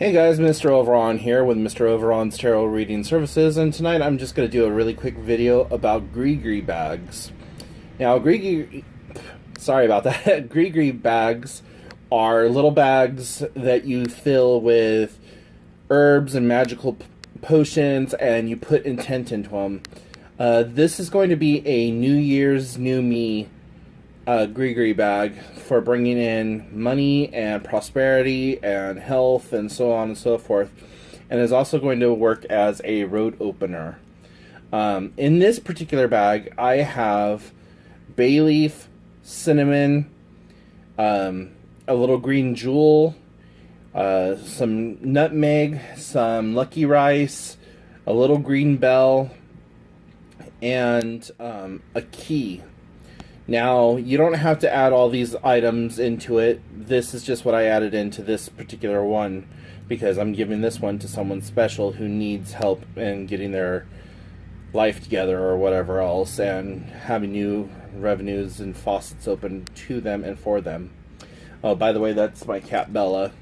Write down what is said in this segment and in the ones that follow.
Hey guys, Mr. Overon here with Mr. Overon's Tarot Reading Services, and tonight I'm just going to do a really quick video about Grigri bags. Now, sorry about that. Grigri bags are little bags that you fill with herbs and magical potions, and you put intent into them. This is going to be a New Year's New Me Grigri bag for bringing in money and prosperity and health and so on and so forth, and is also going to work as a road opener. In this particular bag, I have bay leaf, cinnamon, a little green jewel, some nutmeg, some lucky rice, a little green bell, and a key. Now, you don't have to add all these items into it. This is just what I added into this particular one, because I'm giving this one to someone special who needs help in getting their life together or whatever else, and having new revenues and faucets open to them and for them. Oh, by the way, that's my cat Bella.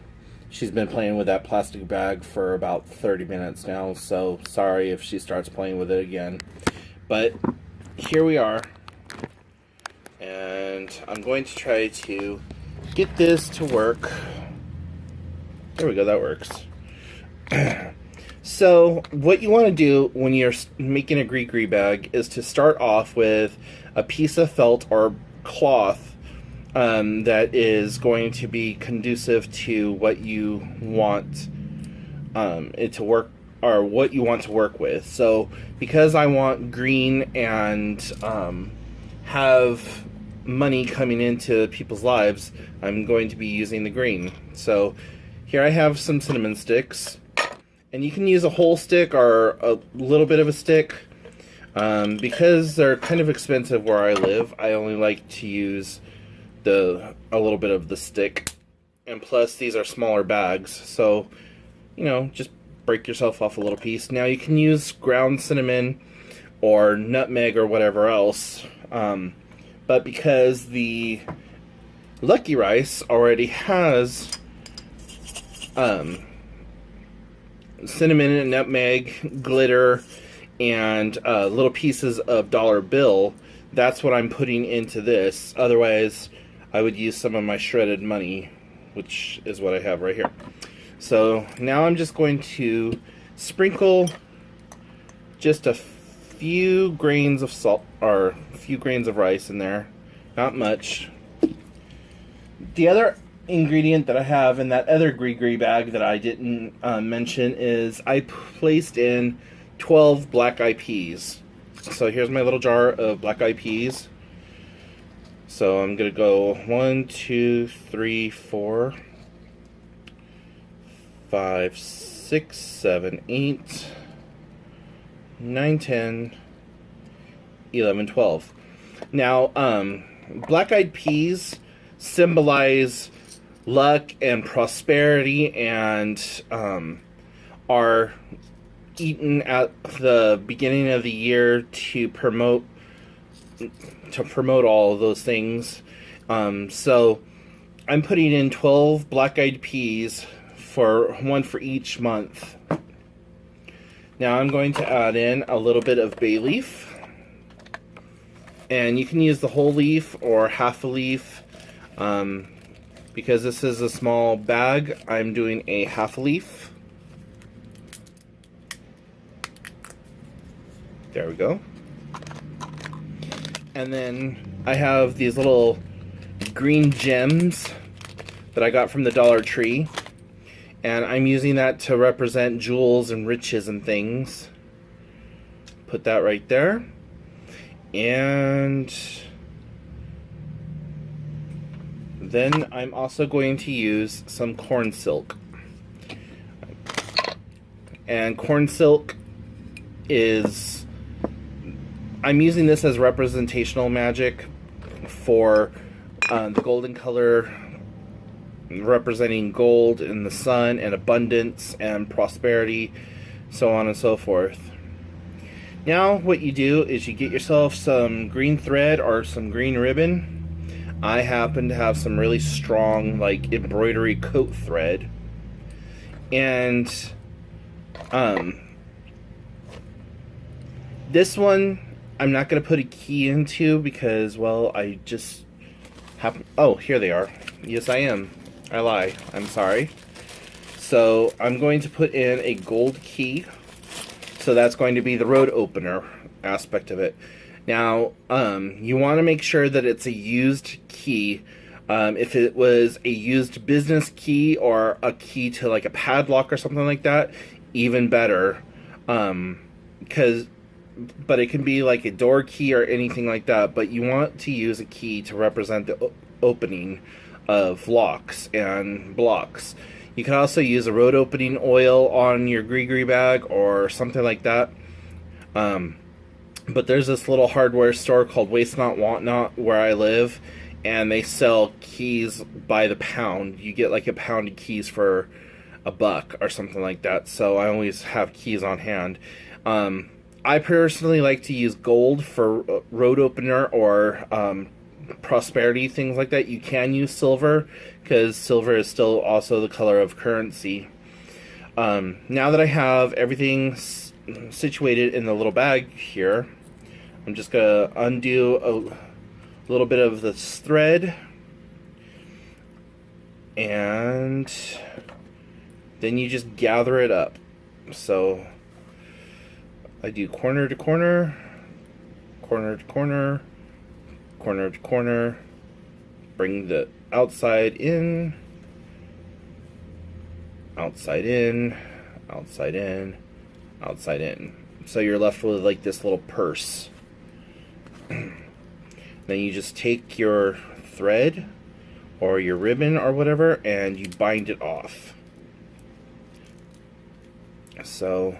She's been playing with that plastic bag for about 30 minutes now, so sorry if she starts playing with it again. But here we are. And I'm going to try to get this to work. There we go, that works. So, what you want to do when you're making a Grigri bag is to start off with a piece of felt or cloth that is going to be conducive to what you want it to work, or what you want to work with. So, because I want green and have money coming into people's lives, I'm going to be using the green. So here I have some cinnamon sticks, and you can use a whole stick or a little bit of a stick. Because they're kind of expensive where I live, I only like to use a little bit of the stick, and plus these are smaller bags, so just break yourself off a little piece. Now you can use ground cinnamon or nutmeg or whatever else, but because the lucky rice already has cinnamon and nutmeg, glitter, and little pieces of dollar bill, that's what I'm putting into this. Otherwise, I would use some of my shredded money, which is what I have right here. So now I'm just going to sprinkle just a few grains of salt, or a few grains of rice in there, not much. The other ingredient that I have in that other Grigri bag that I didn't mention is I placed in 12 black eyed peas. So here's my little jar of black eyed peas. So I'm gonna go 1, 2, 3, 4, 5, 6, 7, 8, 9, 10, 11, 12. Now, black-eyed peas symbolize luck and prosperity, and are eaten at the beginning of the year to promote all of those things. So I'm putting in 12 black-eyed peas, for one for each month. Now I'm going to add in a little bit of bay leaf, and you can use the whole leaf or half a leaf. Because this is a small bag, I'm doing a half a leaf. There we go. And then I have these little green gems that I got from the Dollar Tree, and I'm using that to represent jewels and riches and things. Put that right there. And then I'm also going to use some corn silk. And corn silk is, I'm using this as representational magic for the golden color, representing gold and the sun and abundance and prosperity, so on and so forth. Now what you do is you get yourself some green thread or some green ribbon. I happen to have some really strong, like, embroidery coat thread, And this one I'm not going to put a key into because, well, I just happen... Oh, here they are. Yes, I am. I lie. I'm sorry. So I'm going to put in a gold key. So that's going to be the road opener aspect of it. Now, you want to make sure that it's a used key. If it was a used business key or a key to like a padlock or something like that, even better. But it can be like a door key or anything like that. But you want to use a key to represent the opening of locks and blocks. You can also use a road opening oil on your Grigri bag or something like that. But there's this little hardware store called Waste Not Want Not where I live, and they sell keys by the pound. You get like a pound of keys for $1 or something like that. So I always have keys on hand. I personally like to use gold for road opener or prosperity, things like that. You can use silver because silver is still also the color of currency. Now that I have everything situated in the little bag here, I'm just gonna undo a little bit of this thread, and then you just gather it up. So I do corner to corner, corner to corner, corner to corner, bring the outside in, outside in, outside in, outside in. So you're left with like this little purse. Then you just take your thread or your ribbon or whatever and you bind it off. So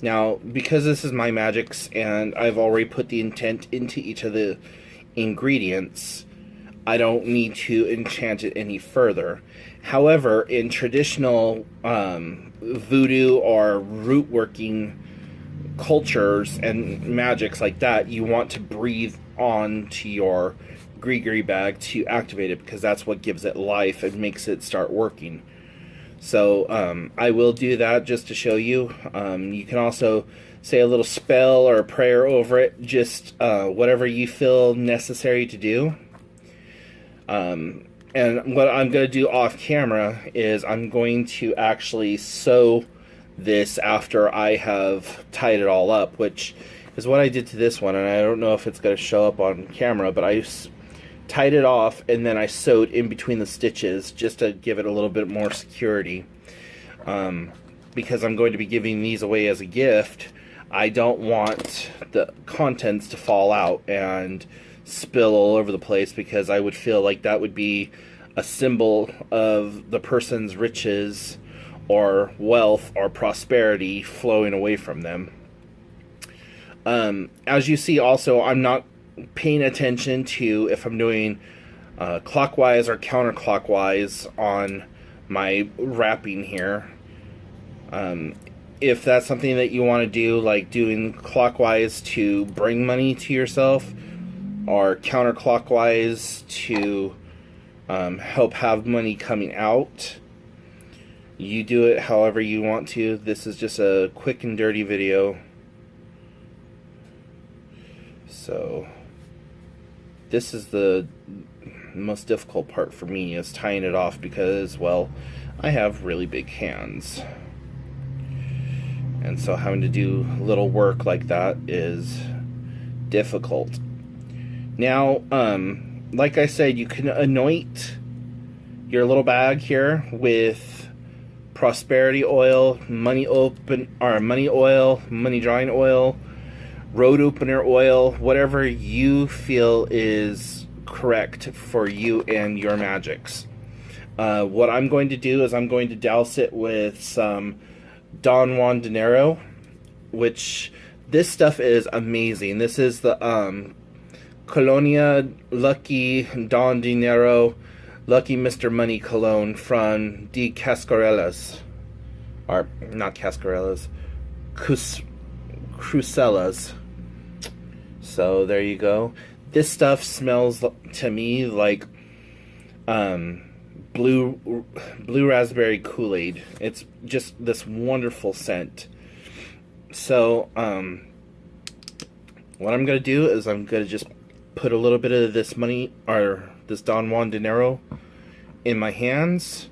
now, because this is my magics and I've already put the intent into each of the ingredients, I don't need to enchant it any further. However, in traditional voodoo or root working cultures and magics like that, you want to breathe onto your Grigri bag to activate it, because that's what gives it life and makes it start working. So I will do that just to show you. You can also say a little spell or a prayer over it, just whatever you feel necessary to do. And what I'm going to do off camera is I'm going to actually sew this after I have tied it all up, which is what I did to this one, and I don't know if it's going to show up on camera, but I tied it off and then I sewed in between the stitches just to give it a little bit more security. Because I'm going to be giving these away as a gift, I don't want the contents to fall out and spill all over the place, because I would feel like that would be a symbol of the person's riches or wealth or prosperity flowing away from them. As you see also, I'm not paying attention to if I'm doing clockwise or counterclockwise on my wrapping here. If that's something that you want to do, like doing clockwise to bring money to yourself, or counterclockwise to help have money coming out, you do it however you want to. This is just a quick and dirty video. So this is the most difficult part for me, is tying it off, because, well, I have really big hands. And so having to do little work like that is difficult. Now, like I said, you can anoint your little bag here with prosperity oil, money oil, money drawing oil, road opener oil, whatever you feel is correct for you and your magics. What I'm going to do is I'm going to douse it with some Don Juan Dinero, which this stuff is amazing. This is the Colonia Lucky Don Dinero Lucky Mr. Money Cologne from De Cascarelas. Or, not Cascarelas, Crucellas. So, there you go. This stuff smells to me like blue raspberry Kool-Aid. It's just this wonderful scent. So what I'm gonna do is I'm gonna just put a little bit of this money, or this Don Juan dinero, in my hands,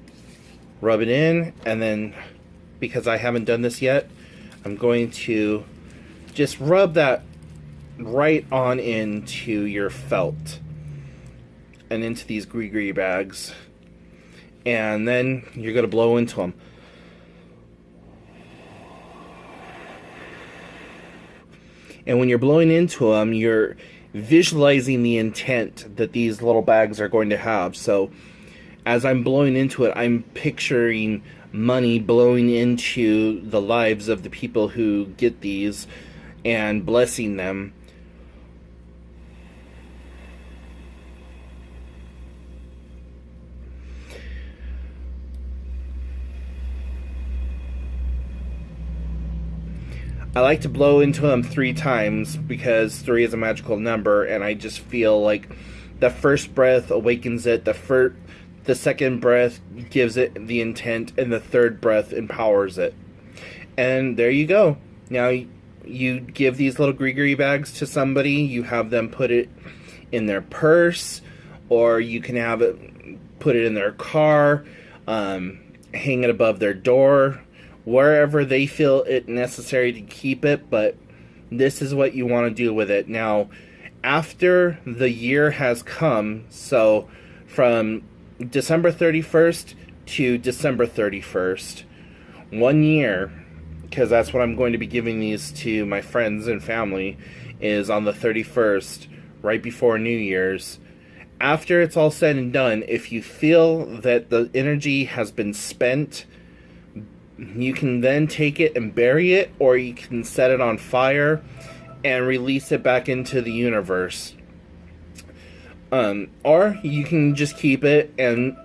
rub it in, and then, because I haven't done this yet, I'm going to just rub that right on into your felt and into these Grigri bags, and then you're going to blow into them. And when you're blowing into them, you're visualizing the intent that these little bags are going to have. So as I'm blowing into it, I'm picturing money blowing into the lives of the people who get these and blessing them. I like to blow into them 3 times because 3 is a magical number, and I just feel like the first breath awakens it, the second breath gives it the intent, and the third breath empowers it. And there you go. Now you give these little Grigri bags to somebody, you have them put it in their purse, or you can have it put it in their car, hang it above their door, wherever they feel it necessary to keep it, but this is what you want to do with it. Now, after the year has come, so from December 31st to December 31st, 1 year, because that's what I'm going to be giving these to my friends and family, is on the 31st, right before New Year's. After it's all said and done, if you feel that the energy has been spent, you can then take it and bury it, or you can set it on fire and release it back into the universe. Or you can just keep it and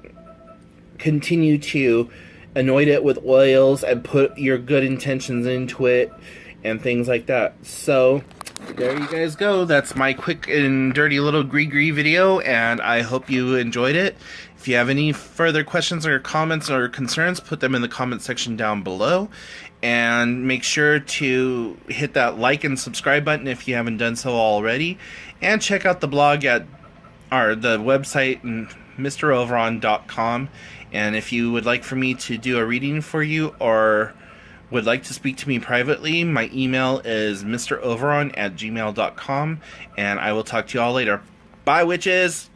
continue to anoint it with oils and put your good intentions into it and things like that. So there you guys go. That's my quick and dirty little Grigri video, and I hope you enjoyed it. If you have any further questions or comments or concerns, put them in the comment section down below. And make sure to hit that like and subscribe button if you haven't done so already. And check out the blog at the website, mroveron.com. And if you would like for me to do a reading for you, or would like to speak to me privately, my email is mroveron@gmail.com. And I will talk to you all later. Bye, witches!